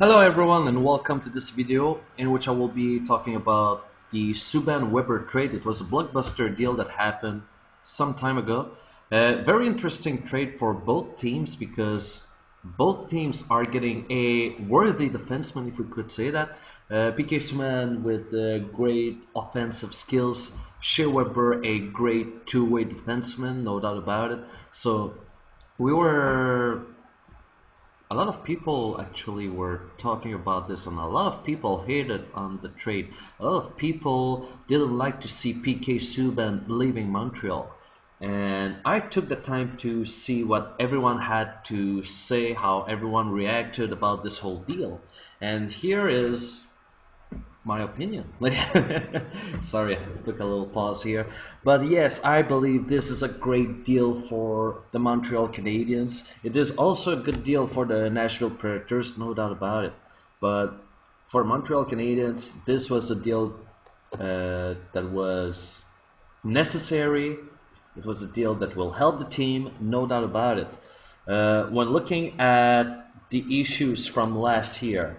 Hello everyone and welcome to this video in which I will be talking about the Subban Weber trade. It was a blockbuster deal that happened some time ago. Very interesting trade for both teams because both teams are getting a worthy defenseman, if we could say that. PK Subban with great offensive skills, Shea Weber a great two-way defenseman, no doubt about it. So we were a lot of people actually were talking about this, and a lot of people hated on the trade. A lot of people didn't like to see PK Subban leaving Montreal. And I took the time to see what everyone had to say, how everyone reacted about this whole deal. And here is my opinion. Sorry, I took a little pause here. But yes, I believe this is a great deal for the Montreal Canadiens. It is also a good deal for the Nashville Predators, no doubt about it. But for Montreal Canadiens, this was a deal that was necessary. It was a deal that will help the team, no doubt about it. When looking at the issues from last year,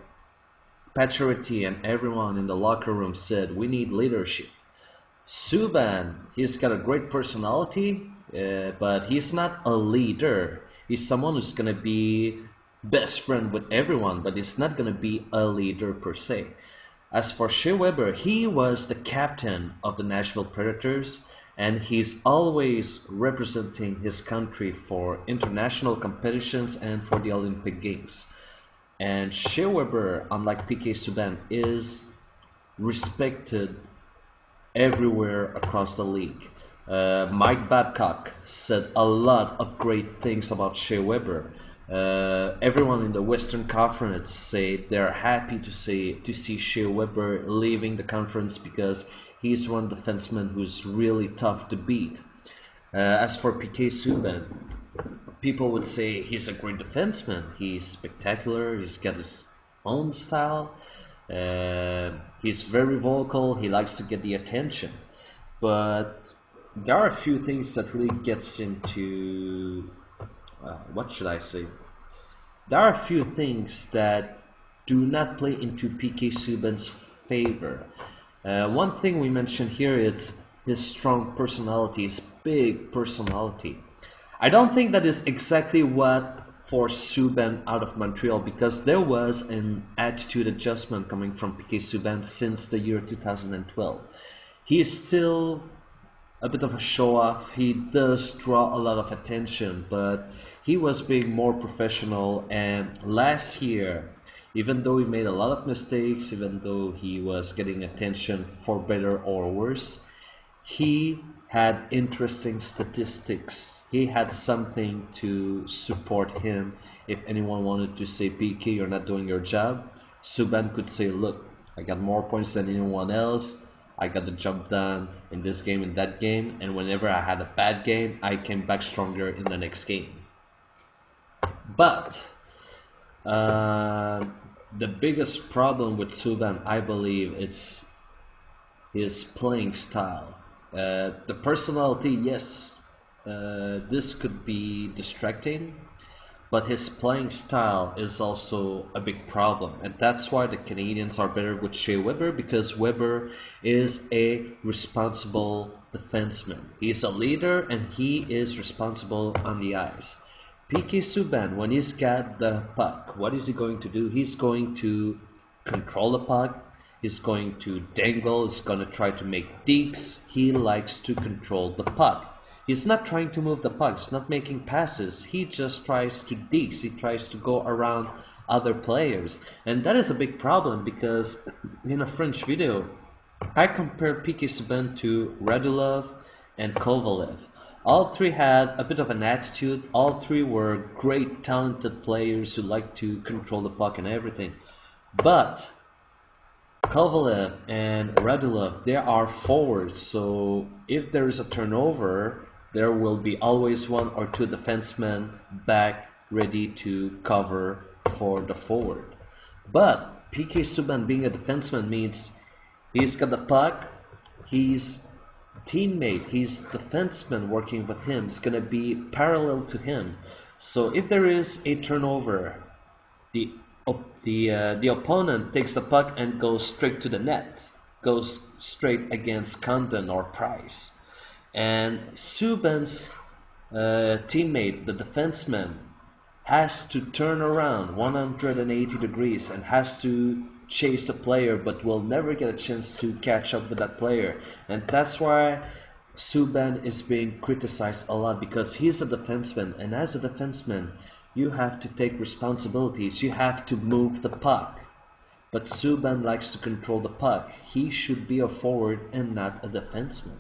Pacioretty and everyone in the locker room said we need leadership. Subban, he's got a great personality, but he's not a leader. He's someone who's gonna be best friend with everyone, but he's not gonna be a leader per se. As for Shea Weber, he was the captain of the Nashville Predators, and he's always representing his country for international competitions and for the Olympic Games. And Shea Weber, unlike PK Subban, is respected everywhere across the league. Mike Babcock said a lot of great things about Shea Weber. Everyone in the Western Conference say they're happy to see Shea Weber leaving the conference because he's one defenseman who's really tough to beat. As for PK Subban, people would say he's a great defenseman. He's spectacular. He's got his own style. He's very vocal. He likes to get the attention. But there are a few things that really gets into what should I say? There are a few things that do not play into PK Subban's favor. One thing we mentioned here is his strong personality, his big personality. I don't think that is exactly what forced Subban out of Montreal because there was an attitude adjustment coming from PK Subban since the year 2012. He is still a bit of a show off. He does draw a lot of attention, but he was being more professional. And last year, even though he made a lot of mistakes, even though he was getting attention for better or worse, he had interesting statistics. He had something to support him. If anyone wanted to say, PK, you're not doing your job, Subban could say, look, I got more points than anyone else. I got the job done in this game, in that game, and whenever I had a bad game, I came back stronger in the next game. But uh, the biggest problem with Subban, I believe, it's his playing style. The personality, yes, this could be distracting, but his playing style is also a big problem. And that's why the Canadians are better with Shea Weber because Weber is a responsible defenseman. He's a leader and he is responsible on the ice. PK Subban, when he's got the puck, what is he going to do? He's going to control the puck. He's going to dangle. He's going to try to make dekes. He likes to control the puck. He's not trying to move the puck. He's not making passes. He just tries to dekes. He tries to go around other players. And that is a big problem because in a French video, I compared PK Subban to Radulov and Kovalev. All three had a bit of an attitude. All three were great, talented players who like to control the puck and everything. But Kovalev and Radulov, they are forwards, so if there is a turnover, there will be always one or two defensemen back ready to cover for the forward. But PK Subban being a defenseman means he's got the puck, his teammate, his defenseman working with him is gonna be parallel to him. So if there is a turnover, the the opponent takes the puck and goes straight to the net, goes straight against Condon or Price. And Subban's teammate, the defenseman, has to turn around 180 degrees and has to chase the player, but will never get a chance to catch up with that player. And that's why Subban is being criticized a lot, because he's a defenseman, and as a defenseman, you have to take responsibilities. You have to move the puck. But Subban likes to control the puck. He should be a forward and not a defenseman.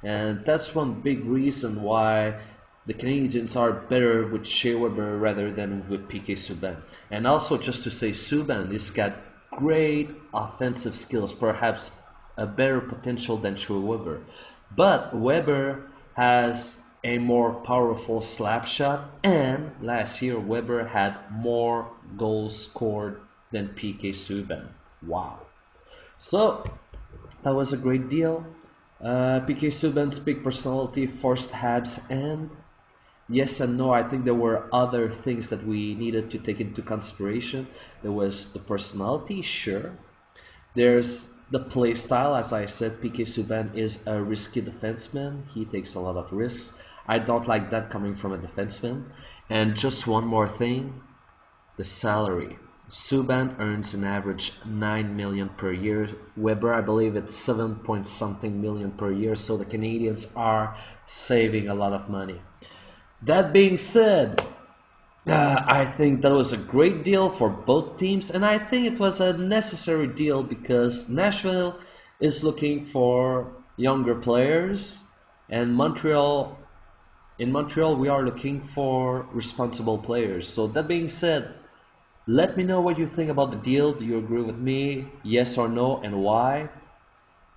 And that's one big reason why the Canadiens are better with Shea Weber rather than with PK Subban. And also, just to say, Subban has got great offensive skills, perhaps a better potential than Shea Weber. But Weber has a more powerful slap shot, and last year Weber had more goals scored than PK Subban. Wow. So that was a great deal. PK Subban's big personality forced Habs, and yes and no. I think there were other things that we needed to take into consideration. There was the personality, sure. There's the play style. As I said, PK Subban is a risky defenseman. He takes a lot of risks. I don't like that coming from a defenseman. And just one more thing, the salary. Subban earns an average 9 million per year. Weber, I believe it's 7 point something million per year. So the Canadiens are saving a lot of money. That being said, I think that was a great deal for both teams, and I think it was a necessary deal because Nashville is looking for younger players, and in Montreal we are looking for responsible players. So that being said, let me know what you think about the deal. Do you agree with me? Yes or no, and why?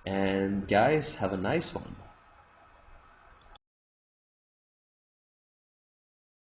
And guys, have a nice one.